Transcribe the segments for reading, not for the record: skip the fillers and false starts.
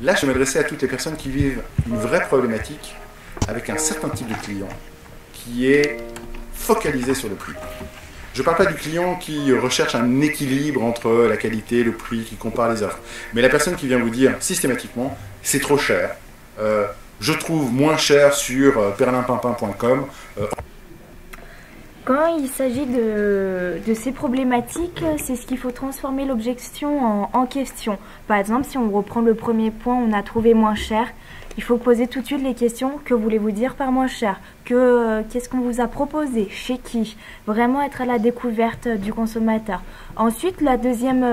Là, je m'adressais à toutes les personnes qui vivent une vraie problématique avec un certain type de client qui est focalisé sur le prix. Je ne parle pas du client qui recherche un équilibre entre la qualité et le prix, qui compare les offres. Mais la personne qui vient vous dire systématiquement, c'est trop cher, je trouve moins cher sur perlimpinpin.com. Quand il s'agit de ces problématiques, c'est ce qu'il faut transformer l'objection en question. Par exemple, si on reprend le premier point, on a trouvé moins cher. Il faut poser tout de suite les questions. Que voulez-vous dire par moins cher? Qu'est-ce qu'on vous a proposé? Chez qui? Vraiment être à la découverte du consommateur. Ensuite, la deuxième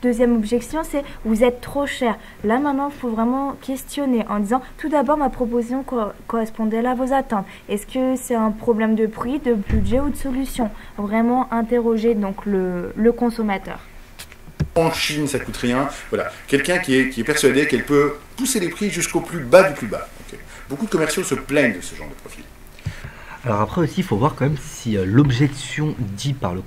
objection, c'est vous êtes trop cher. Là, maintenant, il faut vraiment questionner en disant tout d'abord, ma proposition correspondait à vos attentes. Est-ce que c'est un problème de prix, de budget ou de solution? Vraiment interroger donc le consommateur. En Chine, ça coûte rien. Voilà. Quelqu'un qui est persuadé qu'elle peut pousser les prix jusqu'au plus bas du plus bas. Okay. Beaucoup de commerciaux se plaignent de ce genre de profil. Alors après aussi, il faut voir quand même si l'objection dite par le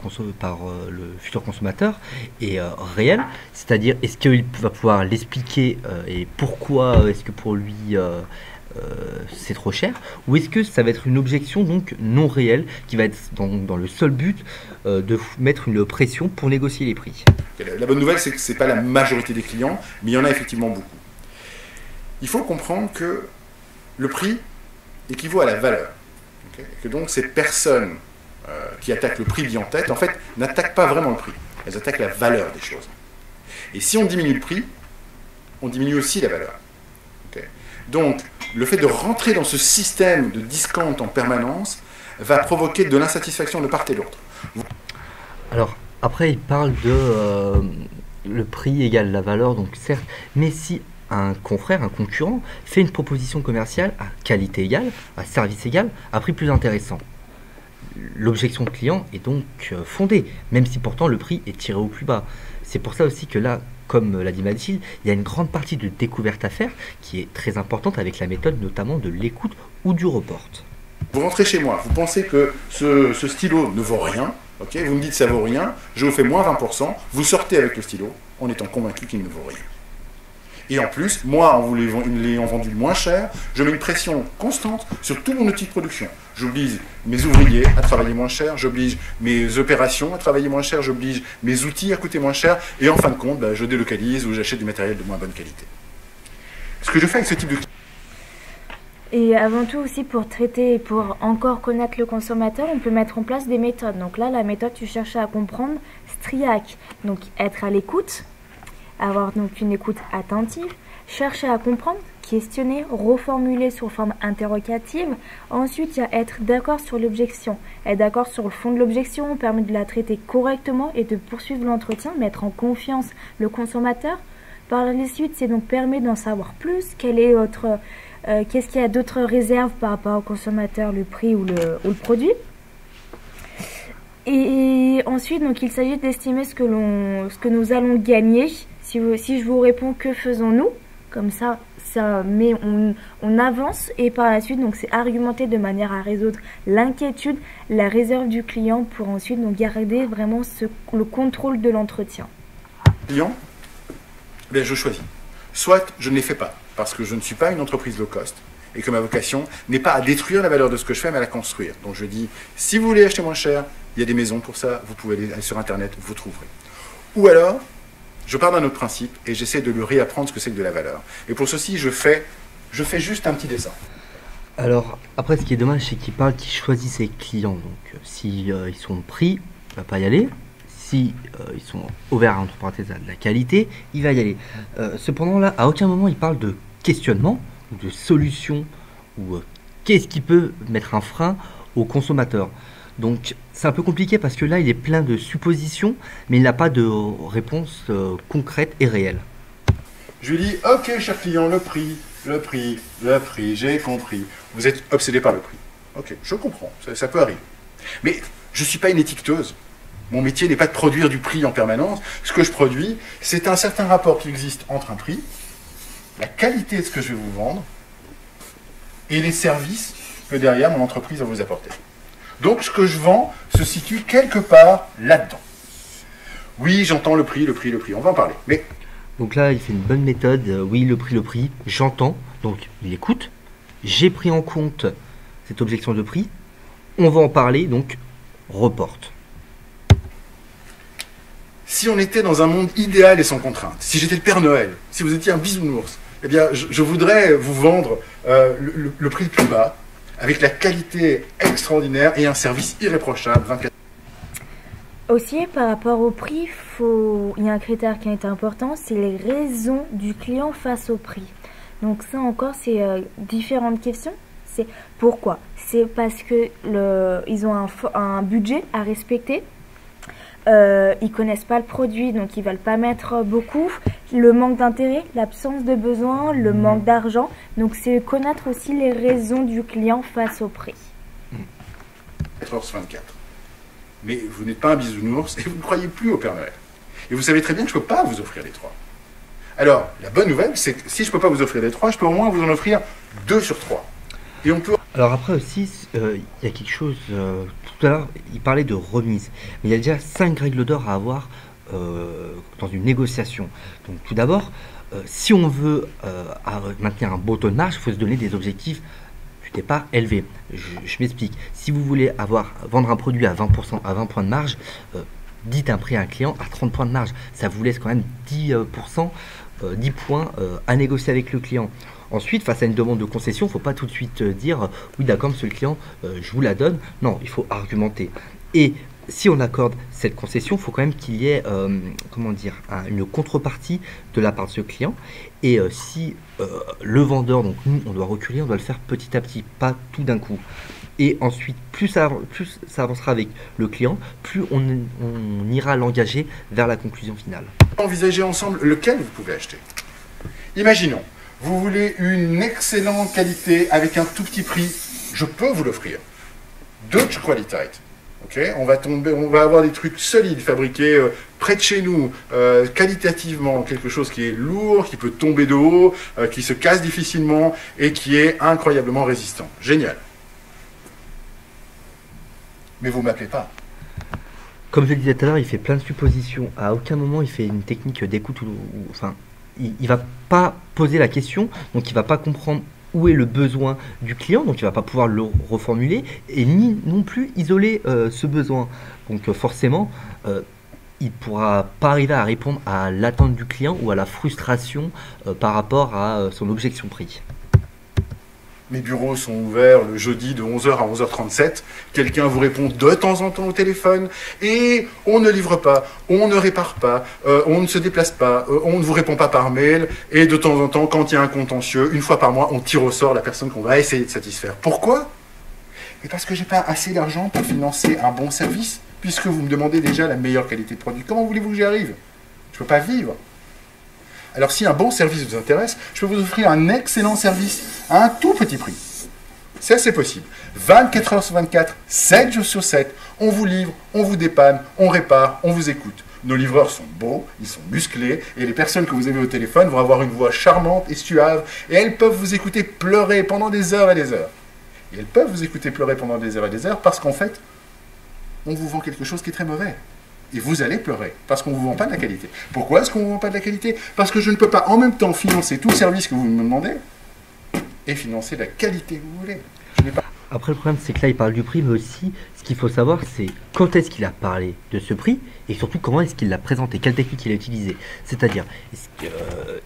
futur consommateur est réelle. C'est-à-dire, est-ce qu'il va pouvoir l'expliquer et pourquoi est-ce que pour lui c'est trop cher, ou est-ce que ça va être une objection donc non réelle qui va être dans le seul but de mettre une pression pour négocier les prix. La bonne nouvelle, c'est que ce n'est pas la majorité des clients, mais il y en a effectivement beaucoup. Il faut comprendre que le prix équivaut à la valeur. Okay, et que donc ces personnes qui attaquent le prix dit en tête, en fait, n'attaquent pas vraiment le prix. Elles attaquent la valeur des choses. Et si on diminue le prix, on diminue aussi la valeur. Okay. Donc, le fait de rentrer dans ce système de discount en permanence va provoquer de l'insatisfaction de part et d'autre. Alors, après, il parle de le prix égale la valeur, donc certes, mais si un confrère, un concurrent, fait une proposition commerciale à qualité égale, à service égal, à prix plus intéressant, l'objection client est donc fondée, même si pourtant le prix est tiré au plus bas. C'est pour ça aussi que là, comme l'a dit Mathilde, il y a une grande partie de découverte à faire qui est très importante avec la méthode notamment de l'écoute ou du report. Vous rentrez chez moi, vous pensez que ce stylo ne vaut rien, okay, vous me dites ça vaut rien, je vous fais moins 20%, vous sortez avec le stylo en étant convaincu qu'il ne vaut rien. Et en plus, moi, en vous l'ayant vendu moins cher, je mets une pression constante sur tout mon outil de production. J'oblige mes ouvriers à travailler moins cher, j'oblige mes opérations à travailler moins cher, j'oblige mes outils à coûter moins cher, et en fin de compte, je délocalise ou j'achète du matériel de moins bonne qualité. Ce que je fais avec ce type de... Et avant tout aussi pour traiter et pour encore connaître le consommateur, on peut mettre en place des méthodes. Donc là, la méthode, tu cherches à comprendre, STRIAC, donc être à l'écoute, avoir donc une écoute attentive, chercher à comprendre, questionner, reformuler sous forme interrogative. Ensuite, il y a être d'accord sur l'objection. Être d'accord sur le fond de l'objection permet de la traiter correctement et de poursuivre l'entretien, mettre en confiance le consommateur. Par la suite, c'est donc permet d'en savoir plus, qu'est-ce qu'il y a d'autres réserves par rapport au consommateur, le prix ou le produit. Et ensuite, donc, il s'agit d'estimer ce que nous allons gagner. Si je vous réponds que faisons-nous, comme ça mais on avance et par la suite, donc c'est argumenter de manière à résoudre l'inquiétude, la réserve du client pour ensuite donc garder vraiment le contrôle de l'entretien. Client, bien, je choisis. Soit je ne les fais pas, parce que je ne suis pas une entreprise low cost et que ma vocation n'est pas à détruire la valeur de ce que je fais, mais à la construire. Donc je dis, si vous voulez acheter moins cher, il y a des maisons pour ça, vous pouvez aller sur Internet, vous trouverez. Ou alors, je pars d'un autre principe et j'essaie de lui réapprendre ce que c'est que de la valeur. Et pour ceci, je fais juste un petit dessin. Alors, après, ce qui est dommage, c'est qu'il choisit ses clients. Donc, si ils sont pris, il ne va pas y aller. Si ils sont ouverts, entre parenthèses, à de la qualité, il va y aller. Cependant, là, à aucun moment, il parle de questionnement ou de solution ou qu'est-ce qui peut mettre un frein au consommateur. Donc, c'est un peu compliqué parce que là, il est plein de suppositions, mais il n'a pas de réponse concrète et réelle. Je lui dis, ok, cher client, le prix, j'ai compris. Vous êtes obsédé par le prix. Ok, je comprends, ça peut arriver. Mais je ne suis pas une étiqueteuse. Mon métier n'est pas de produire du prix en permanence. Ce que je produis, c'est un certain rapport qui existe entre un prix, la qualité de ce que je vais vous vendre, et les services que derrière mon entreprise va vous apporter. Donc, ce que je vends se situe quelque part là-dedans. Oui, j'entends le prix, on va en parler. Mais Donc là, il fait une bonne méthode. Oui, le prix, j'entends. Donc, il écoute. J'ai pris en compte cette objection de prix. On va en parler, donc, reporte. Si on était dans un monde idéal et sans contrainte, si j'étais le Père Noël, si vous étiez un bisounours, eh bien, je voudrais vous vendre le prix le plus bas, avec la qualité extraordinaire et un service irréprochable. 24... Aussi, par rapport au prix, il y a un critère qui est important, c'est les raisons du client face au prix. Donc ça encore, c'est différentes questions. C'est pourquoi? C'est parce que ils ont un budget à respecter. Ils connaissent pas le produit, donc ils veulent pas mettre beaucoup. Le manque d'intérêt, l'absence de besoin, le manque d'argent. Donc c'est connaître aussi les raisons du client face au prix. 4h24. Mais vous n'êtes pas un bisounours et vous ne croyez plus au Père Noël. Et vous savez très bien que je ne peux pas vous offrir les 3. Alors, la bonne nouvelle, c'est que si je ne peux pas vous offrir les 3, je peux au moins vous en offrir 2 sur 3. Et on peut... Alors après aussi, il y a quelque chose, tout à l'heure, il parlait de remise. Mais il y a déjà 5 règles d'or à avoir dans une négociation. Donc tout d'abord, si on veut maintenir un bon taux de marge, il faut se donner des objectifs du départ élevés. Je m'explique. Si vous voulez vendre un produit à 20%, à 20 points de marge, dites un prix à un client à 30 points de marge. Ça vous laisse quand même 10%, 10 points à négocier avec le client. Ensuite, face à une demande de concession, il ne faut pas tout de suite dire oui d'accord monsieur le client, je vous la donne. Non, il faut argumenter. Et si on accorde cette concession, il faut quand même qu'il y ait une contrepartie de la part de ce client. Et si le vendeur, donc nous, on doit reculer, on doit le faire petit à petit, pas tout d'un coup. Et ensuite, plus ça avancera avec le client, plus on ira l'engager vers la conclusion finale. Envisagez ensemble lequel vous pouvez acheter. Imaginons, vous voulez une excellente qualité avec un tout petit prix, je peux vous l'offrir. Dutch Quality. Okay, on va avoir des trucs solides fabriqués près de chez nous, qualitativement, quelque chose qui est lourd, qui peut tomber de haut, qui se casse difficilement et qui est incroyablement résistant. Génial. Mais vous ne m'appelez pas. Comme je le disais tout à l'heure, il fait plein de suppositions. À aucun moment il fait une technique d'écoute enfin, il va pas poser la question, donc il va pas comprendre où est le besoin du client, donc il va pas pouvoir le reformuler et ni non plus isoler ce besoin. Donc forcément, il pourra pas arriver à répondre à l'attente du client ou à la frustration par rapport à son objection prix. Mes bureaux sont ouverts le jeudi de 11h à 11h37. Quelqu'un vous répond de temps en temps au téléphone et on ne livre pas, on ne répare pas, on ne se déplace pas, on ne vous répond pas par mail et de temps en temps, quand il y a un contentieux, une fois par mois, on tire au sort la personne qu'on va essayer de satisfaire. Pourquoi? Et parce que j'ai pas assez d'argent pour financer un bon service, puisque vous me demandez déjà la meilleure qualité de produit. Comment voulez-vous que j'y arrive? Je ne peux pas vivre. Alors si un bon service vous intéresse, je peux vous offrir un excellent service à un tout petit prix. Ça, c'est possible. 24 heures sur 24, 7 jours sur 7, on vous livre, on vous dépanne, on répare, on vous écoute. Nos livreurs sont beaux, ils sont musclés, et les personnes que vous avez au téléphone vont avoir une voix charmante et suave, et elles peuvent vous écouter pleurer pendant des heures et des heures. Et elles peuvent vous écouter pleurer pendant des heures et des heures parce qu'en fait, on vous vend quelque chose qui est très mauvais. Et vous allez pleurer, parce qu'on ne vous vend pas de la qualité. Pourquoi est-ce qu'on ne vous vend pas de la qualité? Parce que je ne peux pas en même temps financer tout le service que vous me demandez et financer la qualité que vous voulez. Après, le problème, c'est que là, il parle du prix, mais aussi, ce qu'il faut savoir, c'est quand est-ce qu'il a parlé de ce prix, et surtout, comment est-ce qu'il l'a présenté, quelle technique il a utilisée. C'est-à-dire,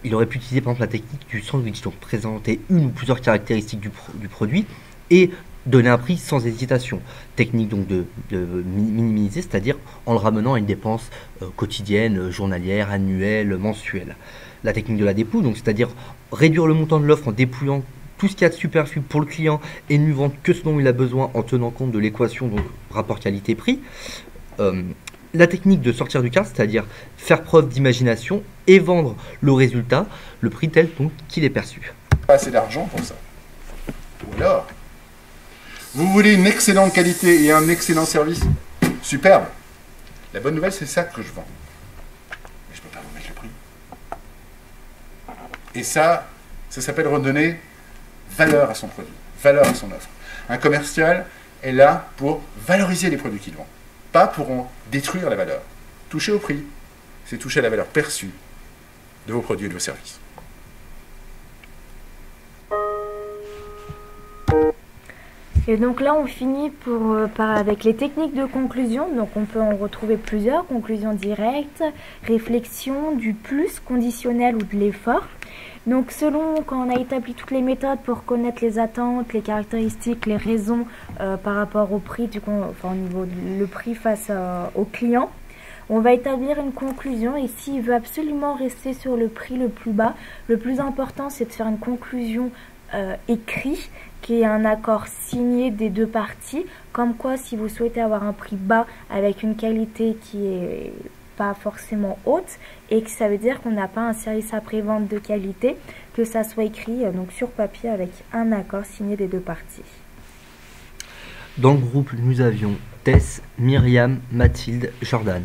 il aurait pu utiliser, par exemple, la technique du sandwich, donc présenter une ou plusieurs caractéristiques du produit, et donner un prix sans hésitation. Technique donc de minimiser, c'est-à-dire en le ramenant à une dépense quotidienne, journalière, annuelle, mensuelle. La technique de la dépouille, donc c'est-à-dire réduire le montant de l'offre en dépouillant tout ce qu'il y a de superflu pour le client et ne lui vendre que ce dont il a besoin en tenant compte de l'équation donc rapport qualité-prix. La technique de sortir du cadre, c'est-à-dire faire preuve d'imagination et vendre le résultat, le prix tel donc qu'il est perçu. Pas assez d'argent pour ça. Ou alors, vous voulez une excellente qualité et un excellent service? Superbe. La bonne nouvelle, c'est ça que je vends. Mais je ne peux pas vous mettre le prix. Et ça s'appelle redonner valeur à son produit, valeur à son offre. Un commercial est là pour valoriser les produits qu'il vend, pas pour en détruire la valeur. Toucher au prix, c'est toucher à la valeur perçue. de vos produits et de vos services. Et donc là, on finit avec les techniques de conclusion. Donc on peut en retrouver plusieurs: conclusion directe, réflexion, du plus, conditionnel ou de l'effort. Donc selon, quand on a établi toutes les méthodes pour connaître les attentes, les caractéristiques, les raisons par rapport au prix, au niveau le prix face au client, on va établir une conclusion. Et s'il veut absolument rester sur le prix le plus bas, le plus important c'est de faire une conclusion écrite, qui est un accord signé des deux parties, comme quoi si vous souhaitez avoir un prix bas avec une qualité qui est pas forcément haute, et que ça veut dire qu'on n'a pas un service après-vente de qualité, que ça soit écrit donc sur papier avec un accord signé des deux parties. Dans le groupe, nous avions Tess, Myriam, Mathilde, Jordan.